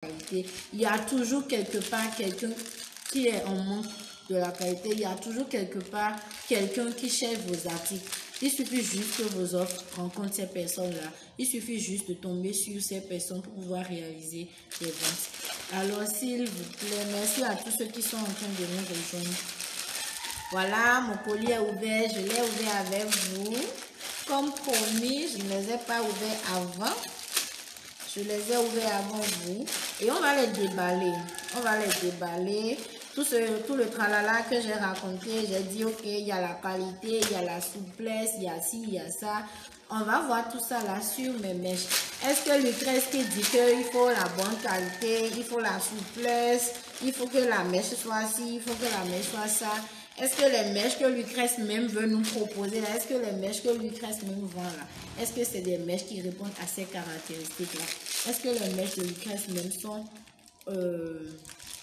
qualité. Il y a toujours quelque part quelqu'un qui est en manque de la qualité. Il y a toujours quelque part quelqu'un qui cherche vos articles. Il suffit juste que vos offres rencontrent ces personnes-là. Il suffit juste de tomber sur ces personnes pour pouvoir réaliser des ventes. Alors, s'il vous plaît, merci à tous ceux qui sont en train de nous rejoindre. Voilà, mon colis est ouvert. Je l'ai ouvert avec vous. Comme promis, je ne les ai pas ouverts avant. Je les ai ouverts avant vous. Et on va les déballer. On va les déballer. Tout le tralala que j'ai raconté, j'ai dit, ok, il y a la qualité, il y a la souplesse, il y a ci, il y a ça. On va voir tout ça là sur mes mèches. Est-ce que Lucrèce qui dit qu'il faut la bonne qualité, il faut la souplesse, il faut que la mèche soit ci, il faut que la mèche soit ça. Est-ce que les mèches que Lucrèce même veut nous proposer là, est-ce que les mèches que Lucrèce même vend là, est-ce que c'est des mèches qui répondent à ces caractéristiques là? Est-ce que les mèches de Lucrèce même sont...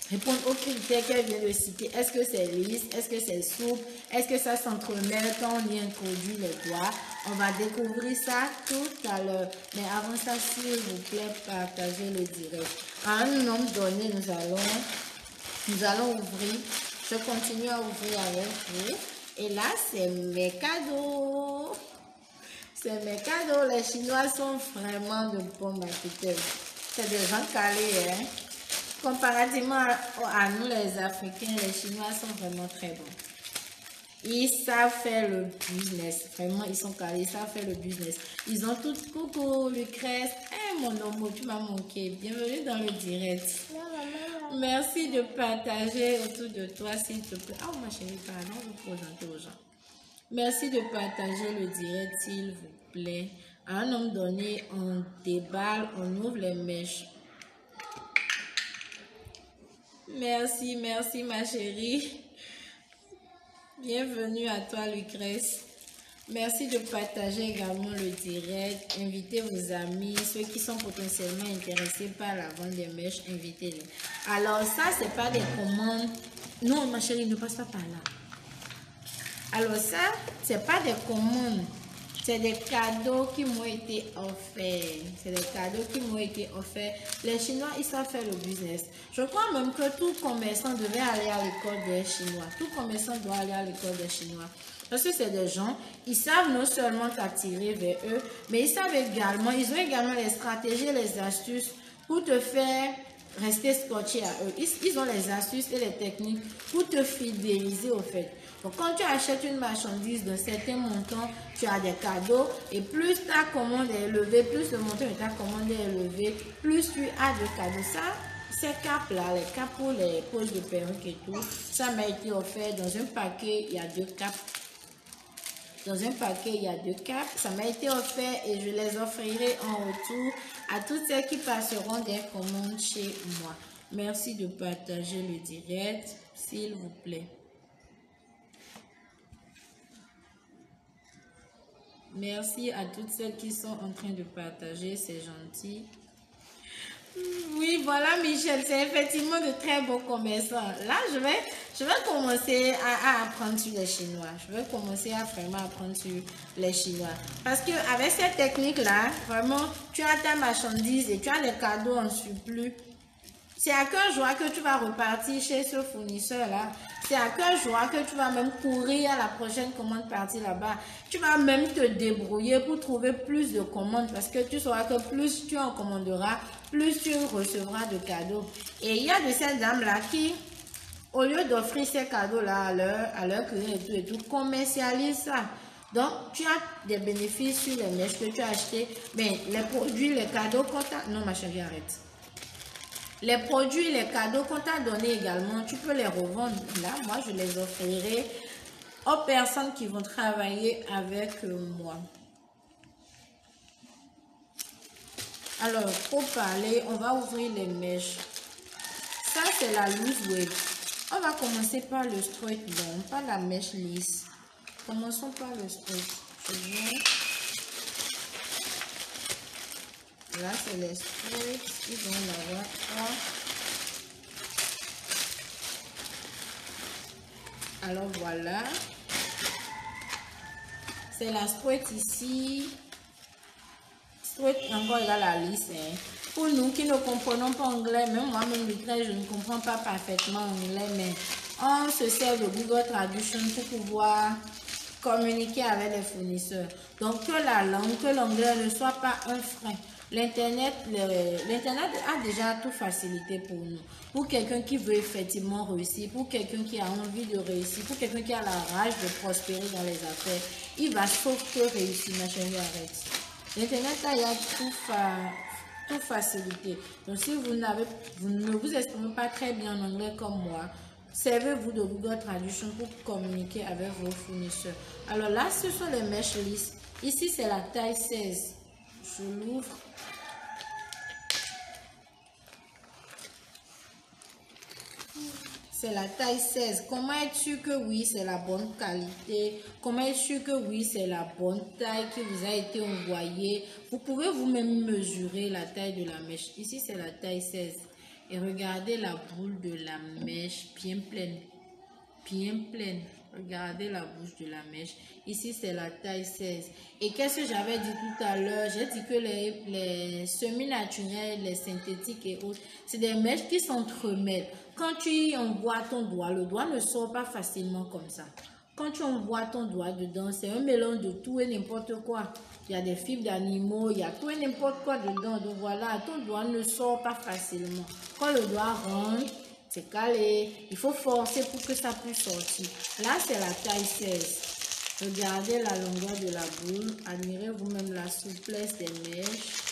répondre aux critères qu'elle vient de citer. Est-ce que c'est lisse? Est-ce que c'est souple? Est-ce que ça s'entremêle quand on y introduit les doigts? On va découvrir ça tout à l'heure. Mais avant ça, s'il vous plaît, partagez le direct. À un nombre donné, nous allons ouvrir. Je continue à ouvrir avec vous. Et là, c'est mes cadeaux. C'est mes cadeaux. Les Chinois sont vraiment de bons marketeurs. C'est des gens calés, hein? Comparativement à nous les Africains, les Chinois sont vraiment très bons. Ils savent faire le business. Vraiment, ils sont calés, ils savent faire le business. Ils ont tout. Coucou Lucrèce. Hey, mon homme, tu m'as manqué. Bienvenue dans le direct. Merci de partager autour de toi, s'il te plaît. Oh, ma chérie, pardon, vous présenter aux gens. Merci de partager le direct, s'il vous plaît. À un moment donné, on déballe, on ouvre les mèches. Merci, merci ma chérie. Bienvenue à toi Lucrèce. Merci de partager également le direct. Invitez vos amis, ceux qui sont potentiellement intéressés par la vente des mèches, invitez-les. Alors ça, c'est pas des commandes. Non ma chérie, ne passe pas par là. Alors ça, c'est pas des commandes. C'est des cadeaux qui m'ont été offerts. C'est des cadeaux qui m'ont été offerts. Les Chinois, ils savent faire le business. Je crois même que tout commerçant devait aller à l'école des Chinois. Tout commerçant doit aller à l'école des Chinois. Parce que c'est des gens, ils savent non seulement t'attirer vers eux, mais ils savent également, ils ont également les stratégies, les astuces pour te faire rester scotché à eux. Ils ont les astuces et les techniques pour te fidéliser au fait. Donc, quand tu achètes une marchandise d'un certain montant, tu as des cadeaux et plus ta commande est élevée, plus le montant de ta commande est élevé, plus tu as de cadeaux. Ça, ces capes-là, les capes pour les poches de perruque et tout, ça m'a été offert dans un paquet, il y a 2 capes. Dans un paquet, il y a 2 capes. Ça m'a été offert et je les offrirai en retour à toutes celles qui passeront des commandes chez moi. Merci de partager le direct, s'il vous plaît. Merci à toutes celles qui sont en train de partager, c'est gentil. Oui, voilà Michel, c'est effectivement de très beaux commerçants. Là, je vais commencer à apprendre sur les Chinois. Je vais commencer à vraiment apprendre sur les Chinois. Parce qu'avec cette technique-là, vraiment, tu as ta marchandise et tu as les cadeaux en surplus. C'est à quel joie que tu vas repartir chez ce fournisseur-là. C'est à quel joie que tu vas même courir à la prochaine commande partie là-bas. Tu vas même te débrouiller pour trouver plus de commandes parce que tu sauras que plus tu en commanderas, plus tu recevras de cadeaux. Et il y a de ces dames-là qui, au lieu d'offrir ces cadeaux-là à leur client et tout, commercialisent ça. Donc, tu as des bénéfices sur les mèches que tu as achetés. Mais les produits, les cadeaux qu'on t'a... Non, ma chérie, arrête. Les produits, les cadeaux qu'on t'a donnés également, tu peux les revendre. Là, moi, je les offrirai aux personnes qui vont travailler avec moi. Alors, pour parler, on va ouvrir les mèches. Ça, c'est la loose wave. On va commencer par le straight long, pas la mèche lisse. Commençons par le straight. Je viens. Là, c'est les straight. Ils vont en avoir 3. Alors, voilà. C'est la straight ici. Straight encore là, la lisse. Hein. Pour nous qui ne comprenons pas anglais, même moi-même je ne comprends pas parfaitement anglais, mais on se sert de Google Traduction pour pouvoir communiquer avec les fournisseurs. Donc que la langue, que l'anglais ne soit pas un frein. L'Internet a déjà tout facilité pour nous. Pour quelqu'un qui veut effectivement réussir, pour quelqu'un qui a envie de réussir, pour quelqu'un qui a la rage de prospérer dans les affaires, il va sauf que réussir, ma chérie, arrête. L'Internet a tout facilité. Donc si vous ne vous exprimez pas très bien en anglais comme moi, servez-vous de Google Traduction pour communiquer avec vos fournisseurs. Alors là, ce sont les mèches lisses. Ici, c'est la taille 16. Je l'ouvre. C'est la taille 16. Comment être sûr que oui, c'est la bonne qualité? Comment être sûr que oui, c'est la bonne taille qui vous a été envoyée? Vous pouvez vous-même mesurer la taille de la mèche. Ici, c'est la taille 16. Et regardez la boule de la mèche bien pleine. Bien pleine. Regardez la bouche de la mèche. Ici, c'est la taille 16. Et qu'est-ce que j'avais dit tout à l'heure? J'ai dit que les semi-naturels, les synthétiques et autres, c'est des mèches qui s'entremêlent. Quand tu y envoies ton doigt, le doigt ne sort pas facilement comme ça. Quand tu envoies ton doigt dedans, c'est un mélange de tout et n'importe quoi. Il y a des fibres d'animaux, il y a tout et n'importe quoi dedans. Donc voilà, ton doigt ne sort pas facilement. Quand le doigt rentre, c'est calé. Il faut forcer pour que ça puisse sortir. Là, c'est la taille 16. Regardez la longueur de la boule. Admirez vous-même la souplesse des mèches.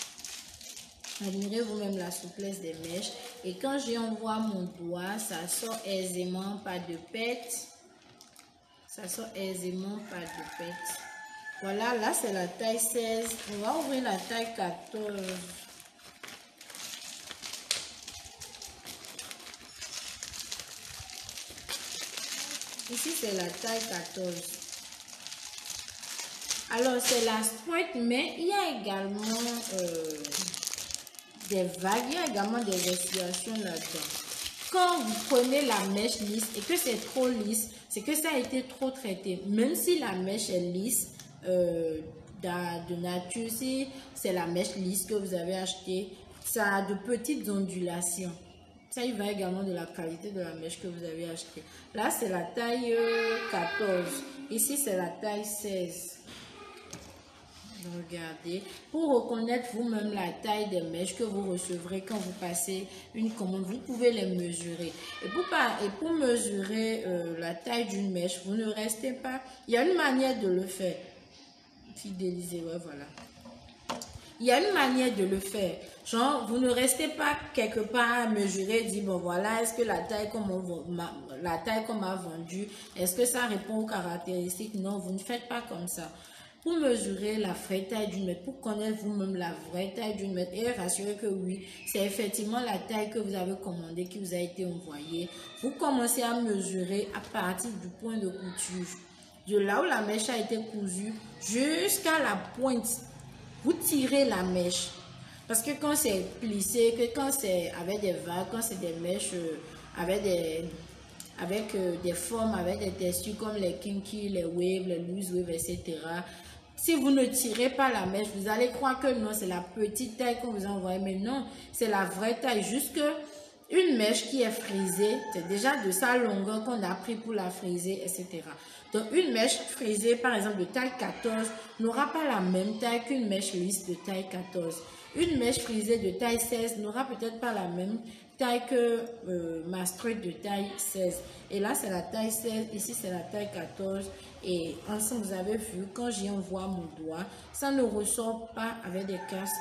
Admirez vous-même la souplesse des mèches. Et quand j'y envoie mon doigt, ça sort aisément, pas de pète. Ça sort aisément, pas de pète. Voilà, là c'est la taille 16. On va ouvrir la taille 14. Ici c'est la taille 14. Alors c'est la straight, mais il y a également des vagues, il y a également des oscillations là-dedans. Quand vous prenez la mèche lisse et que c'est trop lisse, c'est que ça a été trop traité. Même si la mèche est lisse, de nature, si c'est la mèche lisse que vous avez achetée, ça a de petites ondulations. Ça, il va également de la qualité de la mèche que vous avez achetée. Là, c'est la taille 14. Ici, c'est la taille 16. Regardez, pour reconnaître vous-même la taille des mèches que vous recevrez quand vous passez une commande, vous pouvez les mesurer. Et pour mesurer la taille d'une mèche, vous ne restez pas. Il y a une manière de le faire. Fidéliser, ouais, voilà. Il y a une manière de le faire. Genre, vous ne restez pas quelque part à mesurer, dire, bon voilà, est-ce que la taille qu'on m'a vendue, est-ce que ça répond aux caractéristiques? Non, vous ne faites pas comme ça. Pour mesurer la vraie taille d'une mètre, pour connaître vous-même la vraie taille d'une mètre et rassurer que oui, c'est effectivement la taille que vous avez commandée, qui vous a été envoyée, vous commencez à mesurer à partir du point de couture. De là où la mèche a été cousue jusqu'à la pointe. Vous tirez la mèche. Parce que quand c'est plissé, que quand c'est avec des vagues, quand c'est des mèches avec des formes, avec des textures comme les kinky, les waves, les loose waves, etc. Si vous ne tirez pas la mèche, vous allez croire que non, c'est la petite taille qu'on vous a envoyée. Mais non, c'est la vraie taille. Juste que une mèche qui est frisée, c'est déjà de sa longueur qu'on a pris pour la friser, etc. Donc, une mèche frisée, par exemple, de taille 14, n'aura pas la même taille qu'une mèche lisse de taille 14. Une mèche frisée de taille 16 n'aura peut-être pas la même taille que ma straight de taille 16. Et là, c'est la taille 16. Ici, c'est la taille 14. Et ensemble, vous avez vu, quand j'y envoie mon doigt, ça ne ressort pas avec des casques.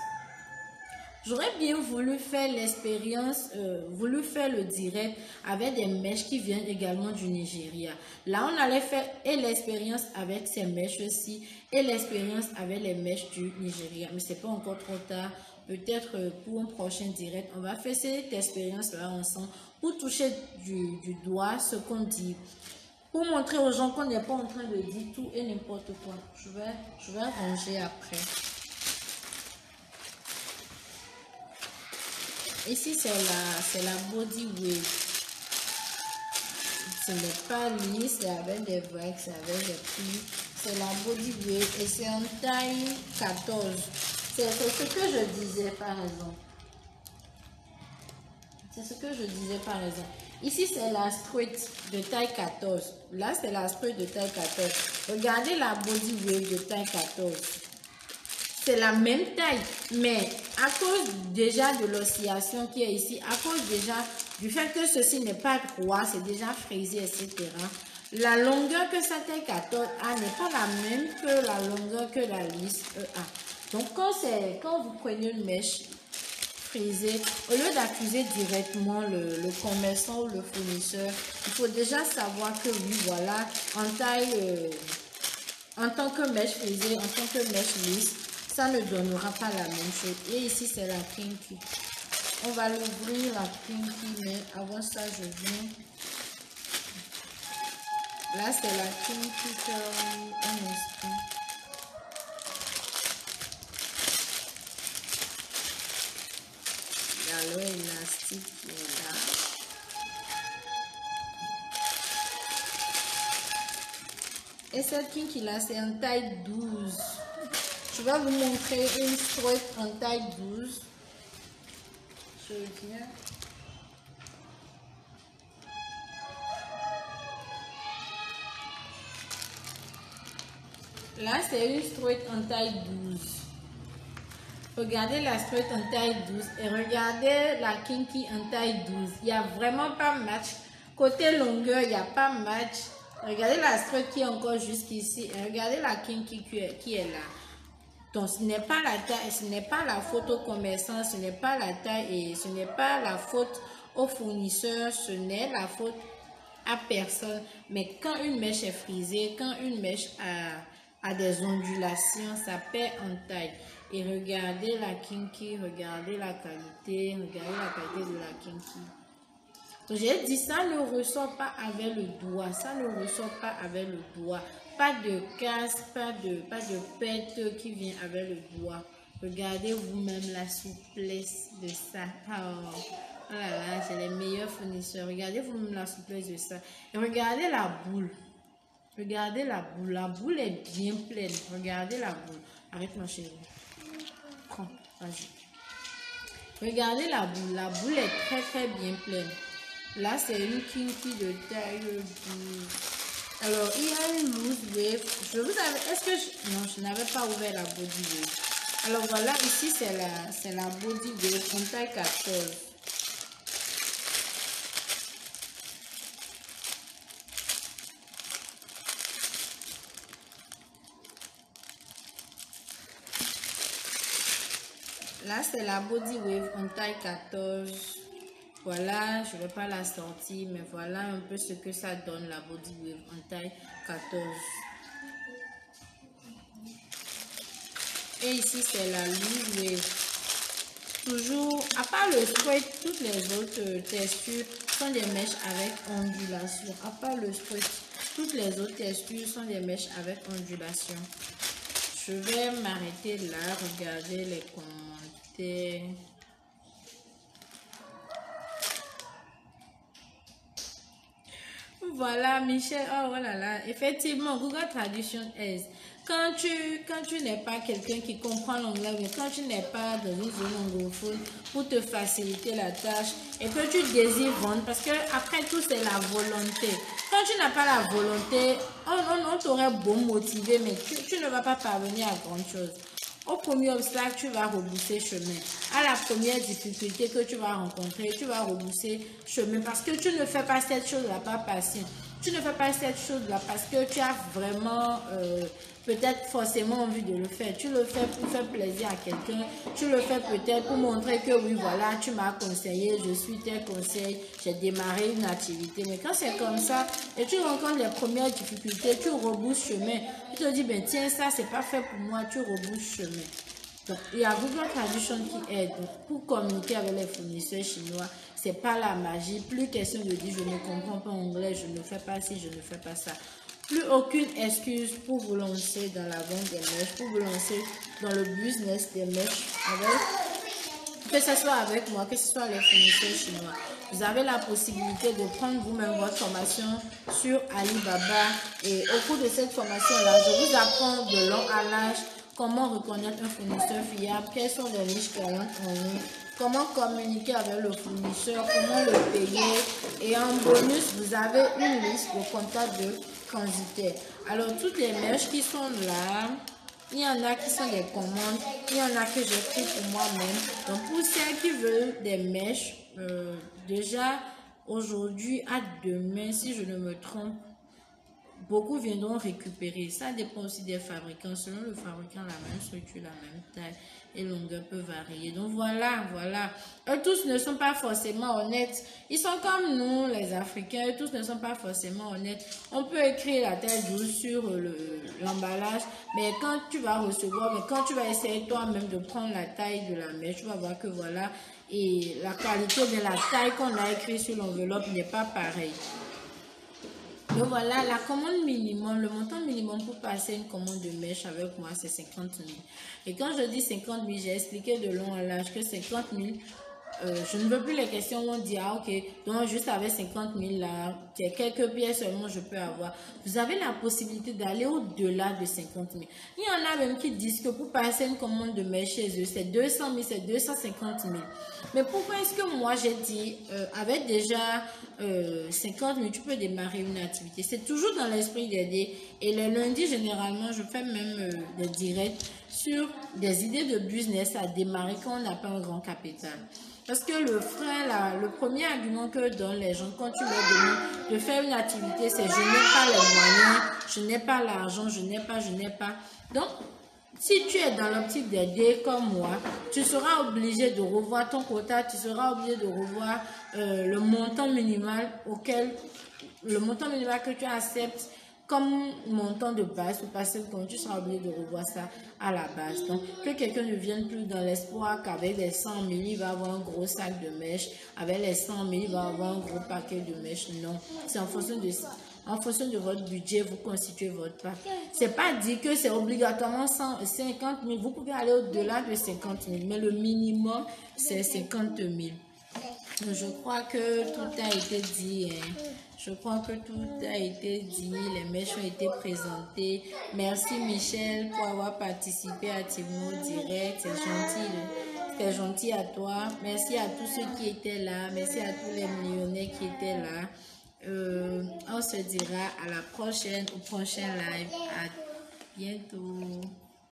J'aurais bien voulu faire l'expérience, voulu faire le direct avec des mèches qui viennent également du Nigeria. Là, on allait faire et l'expérience avec ces mèches-ci et l'expérience avec les mèches du Nigeria. Mais c'est pas encore trop tard. Peut-être pour un prochain direct, on va faire cette expérience-là ensemble pour toucher du doigt ce qu'on dit. Pour montrer aux gens qu'on n'est pas en train de dire tout et n'importe quoi. Je vais ranger après. Ici, c'est la body wave. Ce n'est pas lisse, c'est avec des vagues, c'est avec des plis. C'est la body wave et c'est en taille 14. C'est ce que je disais par exemple. C'est ce que je disais par exemple. Ici, c'est la street de taille 14. Là, c'est la street de taille 14. Regardez la body wave de taille 14. C'est la même taille, mais à cause déjà de l'oscillation qui est ici, à cause déjà du fait que ceci n'est pas droit, c'est déjà frisé, etc. La longueur que sa taille 14 a n'est pas la même que la longueur que la lisse a. Donc, quand vous prenez une mèche frisée, au lieu d'accuser directement le commerçant ou le fournisseur, il faut déjà savoir que oui, voilà, en tant que mèche frisée, en tant que mèche lisse, ça ne donnera pas la même chose. Et ici, c'est la kinky. On va l'ouvrir, la kinky, mais avant ça, je viens. Là, c'est la kinky curly. Un instant. Il y a l'élastique qui est là. Et cette kinky là, c'est en taille 12. Je vais vous montrer une straight en taille 12. Je viens. Là, c'est une straight en taille 12. Regardez la straight en taille 12 et regardez la kinky en taille 12. Il n'y a vraiment pas match. Côté longueur, il n'y a pas match. Regardez la straight qui est encore jusqu'ici. Et regardez la kinky qui est là. Donc, ce n'est pas la taille, ce n'est pas la faute au commerçant, ce n'est pas la taille et ce n'est pas la faute au fournisseur, ce n'est la faute à personne. Mais quand une mèche est frisée, quand une mèche a des ondulations, ça perd en taille. Et regardez la kinky, regardez la qualité de la kinky. Donc, j'ai dit, ça ne ressort pas avec le doigt, ça ne ressort pas avec le doigt. Pas de casse, pas de pète qui vient avec le doigt. Regardez vous-même la souplesse de ça. Oh là là, c'est les meilleurs fournisseurs. Regardez vous-même la souplesse de ça. Et regardez la boule. Regardez la boule. La boule est bien pleine. Regardez la boule. Arrête ma chérie. Prends, vas-y. Regardez la boule. La boule est très très bien pleine. Là, c'est une kinky de taille 12. Alors, il y a une loose wave. Je vous avais... Est-ce que... Non, je n'avais pas ouvert la body wave. Alors, voilà, ici, c'est la body wave en taille 14. Là, c'est la body wave en taille 14. Voilà, je ne vais pas la sortir, mais voilà un peu ce que ça donne, la body wave en taille 14. Et ici, c'est la loose wave. Toujours, à part le straight, toutes les autres textures sont des mèches avec ondulation. À part le straight, toutes les autres textures sont des mèches avec ondulation. Je vais m'arrêter là, regarder les commentaires. Voilà, Michel. Oh là là. Effectivement, Google Traduction aide. Quand tu n'es pas quelqu'un qui comprend l'anglais, mais quand tu n'es pas dans une zone anglophone, pour te faciliter la tâche et que tu désires vendre, parce que après tout, c'est la volonté. Quand tu n'as pas la volonté, on t'aurait beau motiver, mais tu ne vas pas parvenir à grand chose. Au premier obstacle, tu vas rebousser chemin. À la première difficulté que tu vas rencontrer, tu vas rebousser chemin parce que tu ne fais pas cette chose-là par passion. Tu ne fais pas cette chose-là parce que tu as vraiment peut-être forcément envie de le faire. Tu le fais pour faire plaisir à quelqu'un. Tu le fais peut-être pour montrer que oui, voilà, tu m'as conseillé, je suis tel conseil, j'ai démarré une activité. Mais quand c'est comme ça et tu rencontres les premières difficultés, tu rebousses chemin. Tu te dis, ben tiens, ça, c'est pas fait pour moi, tu rebousses chemin. Donc, il y a Google Traduction qui aide pour communiquer avec les fournisseurs chinois. C'est pas la magie. Plus question de dire je ne comprends pas anglais, je ne fais pas ci, je ne fais pas ça. Plus aucune excuse pour vous lancer dans la vente des mèches, pour vous lancer dans le business des mèches, que ce soit avec moi, que ce soit les fournisseurs chinois. Vous avez la possibilité de prendre vous-même votre formation sur Alibaba. Et au cours de cette formation-là, je vous apprends de long à large comment reconnaître un fournisseur fiable, quelles sont les niches clientes en ligne, comment communiquer avec le fournisseur, comment le payer. Et en bonus, vous avez une liste de contacts de transitaires. Alors, toutes les mèches qui sont là, il y en a qui sont des commandes, il y en a que j'ai pris pour moi-même. Donc, pour celles qui veulent des mèches, déjà aujourd'hui à demain, si je ne me trompe, beaucoup viendront récupérer. Ça dépend aussi des fabricants. Selon le fabricant, la même structure, la même taille et longueur peut varier. Donc voilà. Eux tous ne sont pas forcément honnêtes. Ils sont comme nous, les Africains. Eux tous ne sont pas forcément honnêtes. On peut écrire la taille 12 sur l'emballage, mais quand tu vas recevoir, mais quand tu vas essayer toi-même de prendre la taille de la mèche, tu vas voir que voilà, et la qualité de la taille qu'on a écrit sur l'enveloppe n'est pas pareille. Donc voilà, la commande minimum, le montant minimum pour passer une commande de mèche avec moi, c'est 50 000. Et quand je dis 50 000, j'ai expliqué de long en large que 50 000, je ne veux plus les questions où on dit, ah ok, donc juste avec 50 000 là, quelques pièces seulement je peux avoir. Vous avez la possibilité d'aller au-delà de 50 000. Il y en a même qui disent que pour passer une commande de mèche chez eux, c'est 200 000, c'est 250 000. Mais pourquoi est-ce que moi j'ai dit, avec déjà 50 000, tu peux démarrer une activité. C'est toujours dans l'esprit d'aider. Et les lundis, généralement, je fais même des directs sur des idées de business à démarrer quand on n'a pas un grand capital. Parce que le frein, là, le premier argument que donnent les gens quand tu leur demandes de faire une activité, c'est je n'ai pas les moyens, je n'ai pas l'argent, je n'ai pas. Donc, si tu es dans l'optique d'aider comme moi, tu seras obligé de revoir ton quota, tu seras obligé de revoir le montant minimal que tu acceptes comme montant de base pour passer le compte, tu seras obligé de revoir ça à la base. Donc, que quelqu'un ne vienne plus dans l'espoir qu'avec les 100 000, il va avoir un gros sac de mèches. Avec les 100 000, il va avoir un gros paquet de mèches. Non, c'est en fonction de votre budget, vous constituez votre pack. C'est pas dit que c'est obligatoirement 50 000. Vous pouvez aller au-delà de 50 000, mais le minimum, c'est 50 000. Je crois que tout a été dit. Je crois que tout a été dit. Les mèches ont été présentées. Merci Michel pour avoir participé activement au direct. C'est gentil. C'est gentil à toi. Merci à tous ceux qui étaient là. Merci à tous les millionnaires qui étaient là. On se dira à la prochaine, au prochain live. À bientôt.